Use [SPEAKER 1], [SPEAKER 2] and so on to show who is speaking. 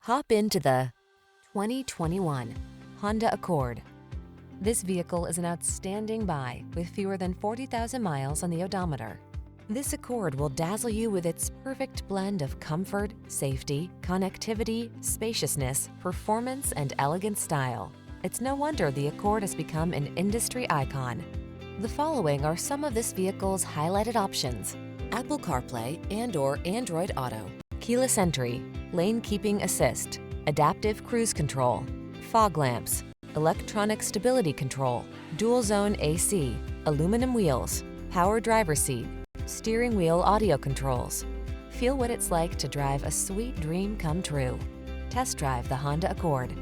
[SPEAKER 1] Hop into the 2021 Honda Accord. This vehicle is an outstanding buy with fewer than 40,000 miles on the odometer. This Accord will dazzle you with its perfect blend of comfort, safety, connectivity, spaciousness, performance, and elegant style. It's no wonder the Accord has become an industry icon. The following are some of this vehicle's highlighted options: Apple CarPlay and/or Android Auto, keyless entry, lane keeping assist, adaptive cruise control, fog lamps, electronic stability control, dual zone AC, aluminum wheels, power driver seat, steering wheel audio controls. Feel what it's like to drive a sweet dream come true. Test drive the Honda Accord.